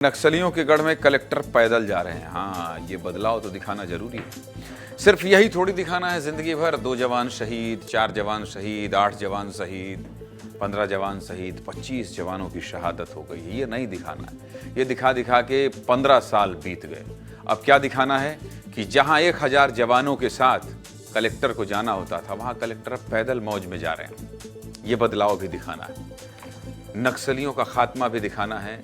नक्सलियों के गढ़ में कलेक्टर पैदल जा रहे हैं। हाँ, ये बदलाव तो दिखाना जरूरी है। सिर्फ यही थोड़ी दिखाना है जिंदगी भर 2 जवान शहीद, 4 जवान शहीद, 8 जवान शहीद, 15 जवान शहीद, 25 जवानों की शहादत हो गई। ये नहीं दिखाना है। ये दिखा दिखा के 15 साल बीत गए। अब क्या दिखाना है कि जहां 1000 जवानों के साथ कलेक्टर को जाना होता था, वहां कलेक्टर अब पैदल मौज में जा रहे हैं। ये बदलाव भी दिखाना है। नक्सलियों का खात्मा भी दिखाना है।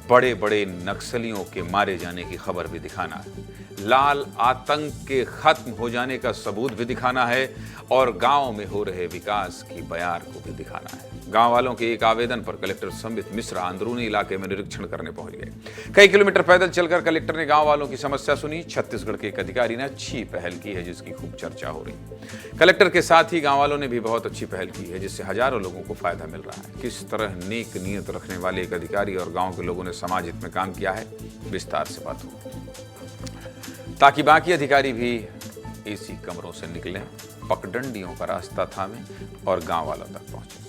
बड़े बड़े नक्सलियों के मारे जाने की खबर भी दिखाना है। लाल आतंक के खत्म हो जाने का सबूत भी दिखाना है और गांव में हो रहे विकास की बयार को भी दिखाना है। गांव वालों के एक आवेदन पर कलेक्टर संबित मिश्रा अंदरूनी इलाके में निरीक्षण करने पहुंच गए। कई किलोमीटर पैदल चलकर कलेक्टर ने गांव वालों की समस्या सुनी। छत्तीसगढ़ के एक अधिकारी ने अच्छी पहल की है जिसकी खूब चर्चा हो रही। कलेक्टर के साथ ही गांव वालों ने भी बहुत अच्छी पहल की है जिससे हजारों लोगों को फायदा मिल रहा है। किस तरह नेक नीयत रखने वाले एक अधिकारी और गांव के लोगों ने समाज हित में काम किया है, विस्तार से बात हो, ताकि बाकी अधिकारी भी एसी कमरों से निकलें, पगडंडियों का रास्ता थामें और गांव वालों तक पहुंचे।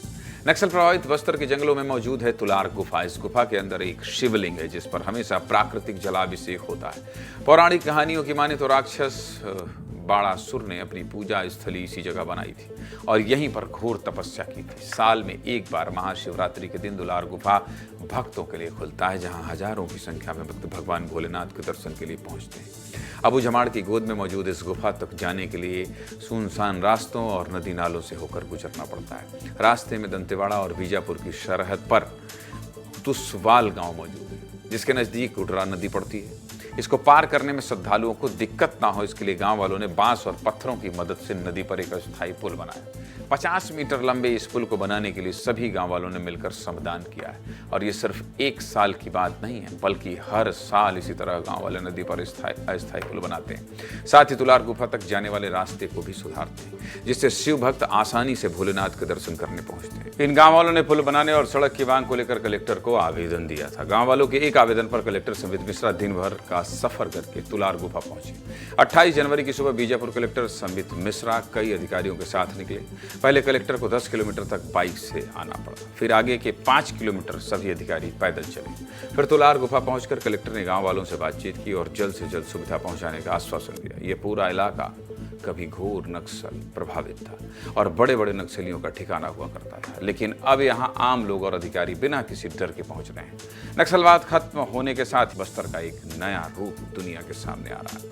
नक्सल प्रभावित बस्तर के जंगलों में मौजूद है तुलार गुफा। इस गुफा के अंदर एक शिवलिंग है जिस पर हमेशा प्राकृतिक जलाभिषेक होता है। पौराणिक कहानियों की माने तो राक्षस बाणासुर ने अपनी पूजा स्थली इसी जगह बनाई थी और यहीं पर घोर तपस्या की थी। साल में एक बार महाशिवरात्रि के दिन दुलार गुफा भक्तों के लिए खुलता है, जहां हजारों की संख्या में भक्त भगवान भोलेनाथ के दर्शन के लिए पहुंचते हैं। अबू जमाड़ की गोद में मौजूद इस गुफा तक जाने के लिए सुनसान रास्तों और नदी नालों से होकर गुजरना पड़ता है। रास्ते में दंतेवाड़ा और बीजापुर की सरहद पर तुसवाल गांव मौजूद है जिसके नजदीक उडरा नदी पड़ती है। इसको पार करने में श्रद्धालुओं को दिक्कत ना हो इसके लिए गांव वालों ने बांस और पत्थरों की मदद से नदी पर एक अस्थायी पुल बनाया। 50 मीटर लंबे इस पुल को बनाने के लिए सभी गांव वालों ने मिलकर श्रमदान किया है और ये सिर्फ 1 साल की बात नहीं है, बल्कि हर साल इसी तरह गांव वाले नदी पर अस्थायी पुल बनाते हैं। साथ ही तुलार गुफा तक जाने वाले रास्ते को भी सुधारते हैं जिससे शिव भक्त आसानी से भोलेनाथ के दर्शन करने पहुंचते हैं। इन गाँव वालों ने पुल बनाने और सड़क की मांग को लेकर कलेक्टर को आवेदन दिया था। गाँव वालों के एक आवेदन पर कलेक्टर संबित मिश्रा दिन भर का सफर करके तुलार गुफा पहुंचे। 28 जनवरी की सुबह बीजापुर कलेक्टर संबित मिश्रा कई अधिकारियों के साथ निकले। पहले कलेक्टर को 10 किलोमीटर तक बाइक से आना पड़ा, फिर आगे के 5 किलोमीटर सभी अधिकारी पैदल चले। फिर तुलार गुफा पहुंचकर कलेक्टर ने गांव वालों से बातचीत की और जल्द से जल्द सुविधा पहुंचाने का आश्वासन दिया। ये पूरा इलाका कभी घोर नक्सल प्रभावित था और बड़े बड़े नक्सलियों का ठिकाना हुआ करता था, लेकिन अब यहाँ आम लोग और अधिकारी बिना किसी डर के पहुंच रहे हैं। नक्सलवाद खत्म होने के साथ बस्तर का एक नया रूप दुनिया के सामने आ रहा है।